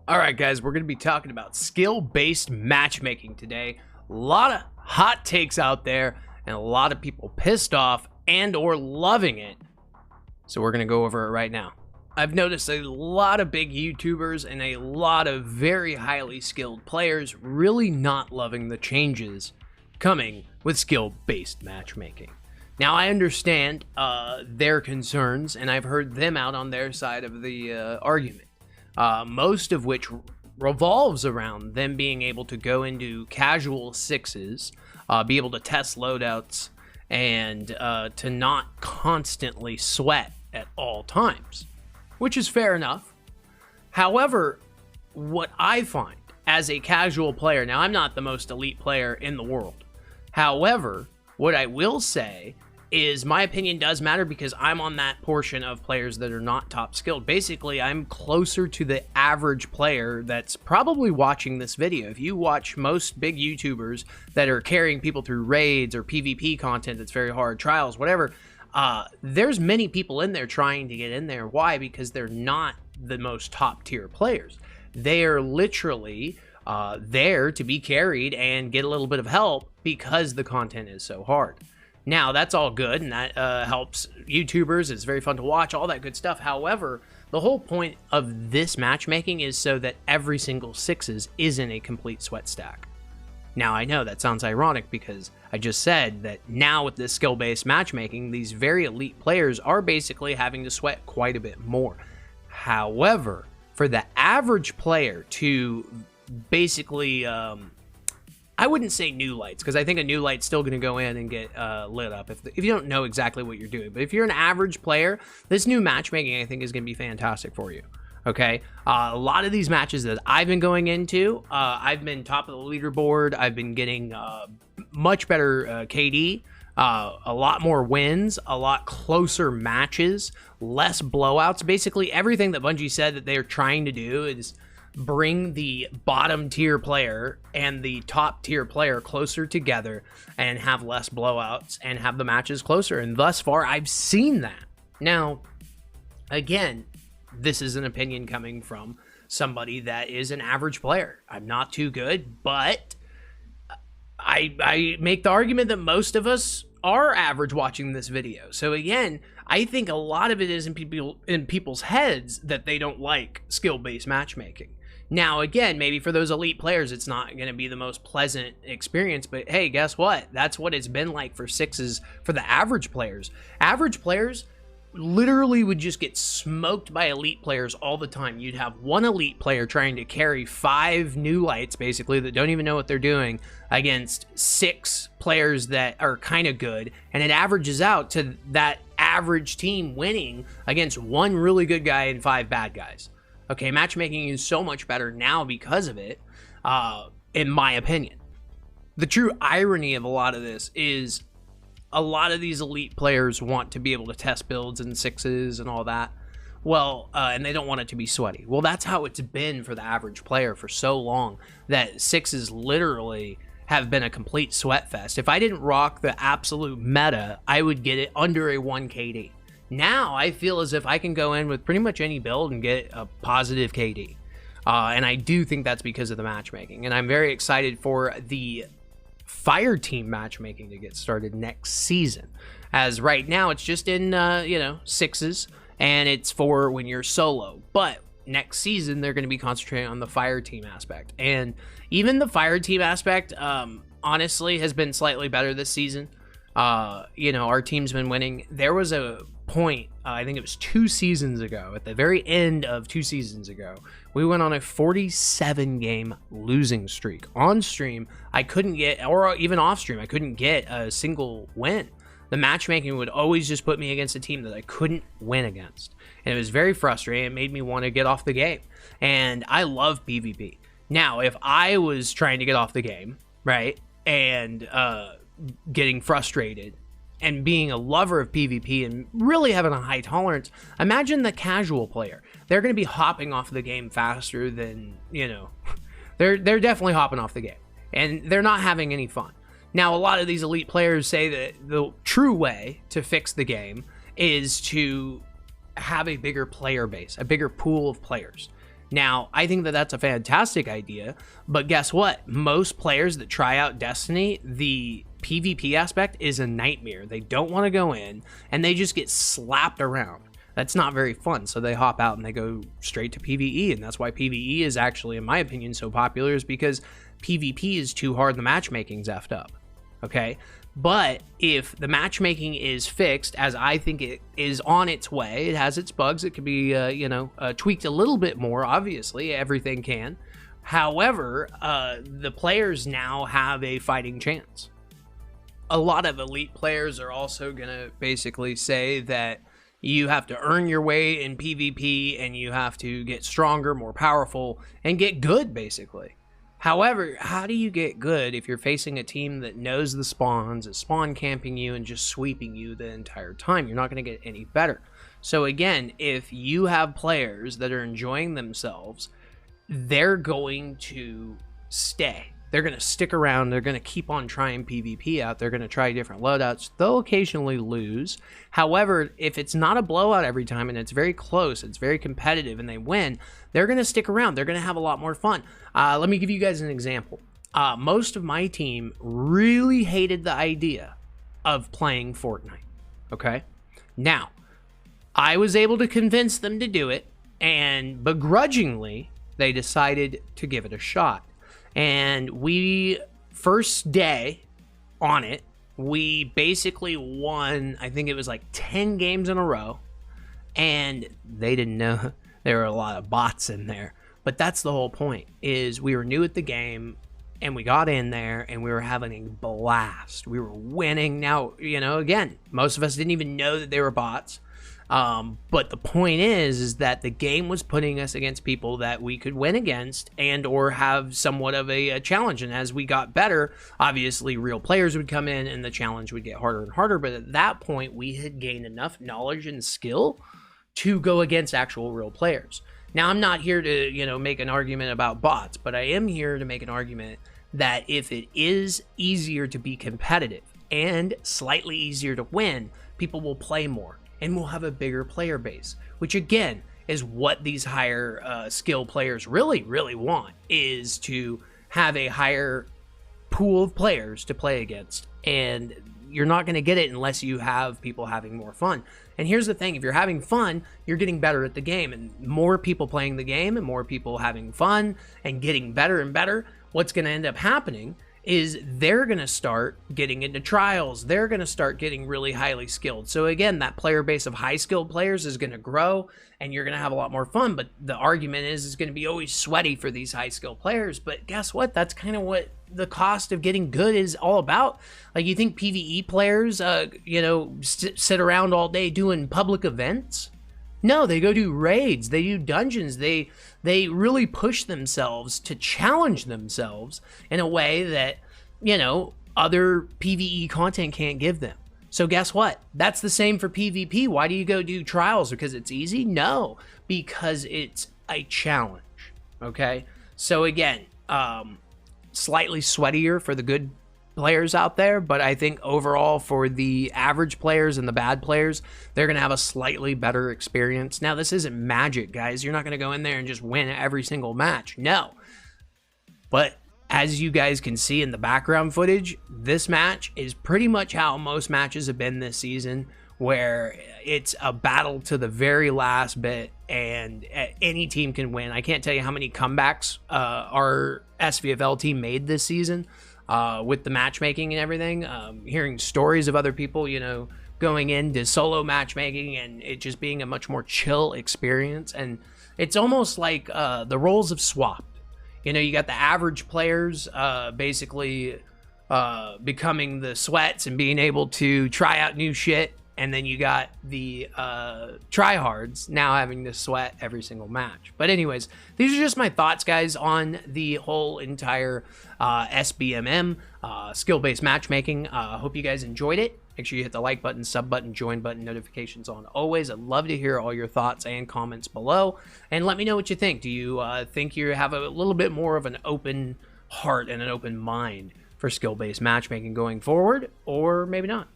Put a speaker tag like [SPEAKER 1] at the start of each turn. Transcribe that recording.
[SPEAKER 1] All right, guys, we're going to be talking about skill-based matchmaking today. A lot of hot takes out there and a lot of people pissed off and or loving it. So we're going to go over it right now. I've noticed a lot of big YouTubers and a lot of very highly skilled players really not loving the changes coming with skill-based matchmaking. Now, I understand their concerns, and I've heard them out on their side of the argument. Most of which revolves around them being able to go into casual sixes, be able to test loadouts, and to not constantly sweat at all times, which is fair enough. However, what I find as a casual player, now I'm not the most elite player in the world. However, what I will say is my opinion does matter because I'm on that portion of players that are not top skilled. Basically, I'm closer to the average player that's probably watching this video. If you watch most big YouTubers that are carrying people through raids or PvP content that's very hard, trials, whatever, there's many people in there trying to get in there. Why? Because they're not the most top tier players. They are literally there to be carried and get a little bit of help because the content is so hard. Now, that's all good, and that helps YouTubers. It's very fun to watch, all that good stuff. However, the whole point of this matchmaking is so that every single sixes isn't a complete sweat stack. Now, I know that sounds ironic because I just said that now with this skill-based matchmaking, these very elite players are basically having to sweat quite a bit more. However, for the average player to basically... I wouldn't say new lights, because I think a new light's still going to go in and get lit up if you don't know exactly what you're doing. But if you're an average player, this new matchmaking, I think, is going to be fantastic for you. Okay? A lot of these matches that I've been going into, I've been top of the leaderboard. I've been getting much better KD, a lot more wins, a lot closer matches, less blowouts. Basically, everything that Bungie said that they're trying to do is bring the bottom tier player and the top tier player closer together and have less blowouts and have the matches closer. And thus far, I've seen that. Now, again, this is an opinion coming from somebody that is an average player. I'm not too good, but I make the argument that most of us are average watching this video. So again, I think a lot of it is in people's heads that they don't like skill-based matchmaking. Now, again, maybe for those elite players, it's not going to be the most pleasant experience, but hey, guess what? That's what it's been like for sixes for the average players. Average players literally would just get smoked by elite players all the time. You'd have one elite player trying to carry 5 new lights, basically, that don't even know what they're doing against 6 players that are kind of good, and it averages out to that average team winning against 1 really good guy and 5 bad guys. Okay, matchmaking is so much better now because of it, in my opinion. The true irony of a lot of this is a lot of these elite players want to be able to test builds and sixes and all that. Well, and they don't want it to be sweaty. Well, that's how it's been for the average player for so long, that sixes literally have been a complete sweat fest. If I didn't rock the absolute meta, I would get it under a 1 KD. Now, I feel as if I can go in with pretty much any build and get a positive KD. And I do think that's because of the matchmaking. And I'm very excited for the Fire Team matchmaking to get started next season. As right now, it's just in, sixes. And it's for when you're solo. But next season, they're going to be concentrating on the Fire Team aspect. And even the Fire Team aspect, honestly, has been slightly better this season. Our team's been winning. There was a point, I think it was 2 seasons ago, at the very end of 2 seasons ago, we went on a 47 game losing streak. On stream, I couldn't get, or even off stream, I couldn't get a single win. The matchmaking would always just put me against a team that I couldn't win against. And it was very frustrating. It made me want to get off the game. And I love PvP. Now, if I was trying to get off the game, right, and getting frustrated and being a lover of PvP and really having a high tolerance, imagine the casual player. They're going to be hopping off the game faster than, they're definitely hopping off the game, and they're not having any fun. Now, a lot of these elite players say that the true way to fix the game is to have a bigger player base, a bigger pool of players. Now, I think that that's a fantastic idea, but guess what? Most players that try out Destiny, the PvP aspect is a nightmare. They don't want to go in, and they just get slapped around. That's not very fun, so they hop out and they go straight to PvE, and that's why PvE is actually, in my opinion, so popular, is because PvP is too hard, the matchmaking's effed up, okay? But if the matchmaking is fixed, as I think it is on its way, it has its bugs, it could be, tweaked a little bit more, obviously, everything can. However, the players now have a fighting chance. A lot of elite players are also going to basically say that you have to earn your way in PvP, and you have to get stronger, more powerful, and get good, basically. However, how do you get good if you're facing a team that knows the spawns, is spawn camping you, and just sweeping you the entire time? You're not going to get any better. So again, if you have players that are enjoying themselves, they're going to stay. They're going to stick around. They're going to keep on trying PvP out. They're going to try different loadouts. They'll occasionally lose. However, if it's not a blowout every time and it's very close, it's very competitive, and they win, they're going to stick around. They're going to have a lot more fun. Let me give you guys an example. Most of my team really hated the idea of playing Fortnite. Okay? Now, I was able to convince them to do it, and begrudgingly, they decided to give it a shot. And we, first day on it, we basically won, I think it was like 10 games in a row. And they didn't know there were a lot of bots in there. But that's the whole point, is we were new at the game, and we got in there, and we were having a blast. We were winning. Now, again, most of us didn't even know that they were bots. But the point is that the game was putting us against people that we could win against and or have somewhat of a challenge. And as we got better, obviously real players would come in and the challenge would get harder and harder. But at that point, we had gained enough knowledge and skill to go against actual real players. Now, I'm not here to, make an argument about bots, but I am here to make an argument that if it is easier to be competitive and slightly easier to win, people will play more. And we'll have a bigger player base, which again is what these higher skill players really, really want, is to have a higher pool of players to play against. And you're not going to get it unless you have people having more fun. And here's the thing, if you're having fun, you're getting better at the game, and more people playing the game and more people having fun and getting better and better, what's going to end up happening is they're going to start getting into trials. They're going to start getting really highly skilled. So again, that player base of high skilled players is going to grow, and you're going to have a lot more fun. But the argument is it's going to be always sweaty for these high skilled players. But guess what? That's kind of what the cost of getting good is all about. Like, you think PvE players, sit around all day doing public events? No, they go do raids, they do dungeons, they really push themselves to challenge themselves in a way that, other PvE content can't give them. So guess what? That's the same for PvP. Why do you go do trials? Because it's easy? No, because it's a challenge, okay? So again, slightly sweatier for the good players out there, but I think overall for the average players and the bad players, they're going to have a slightly better experience. Now, this isn't magic, guys. You're not going to go in there and just win every single match. No. But as you guys can see in the background footage, this match is pretty much how most matches have been this season, where it's a battle to the very last bit and any team can win. I can't tell you how many comebacks our SVFL team made this season. With the matchmaking and everything, hearing stories of other people, going into solo matchmaking and it just being a much more chill experience. And it's almost like the roles have swapped. You got the average players basically becoming the sweats and being able to try out new shit. And then you got the tryhards now having to sweat every single match. But anyways, these are just my thoughts, guys, on the whole entire SBMM skill-based matchmaking. Hope you guys enjoyed it. Make sure you hit the like button, sub button, join button, notifications on always. I'd love to hear all your thoughts and comments below. And let me know what you think. Do you think you have a little bit more of an open heart and an open mind for skill-based matchmaking going forward? Or maybe not?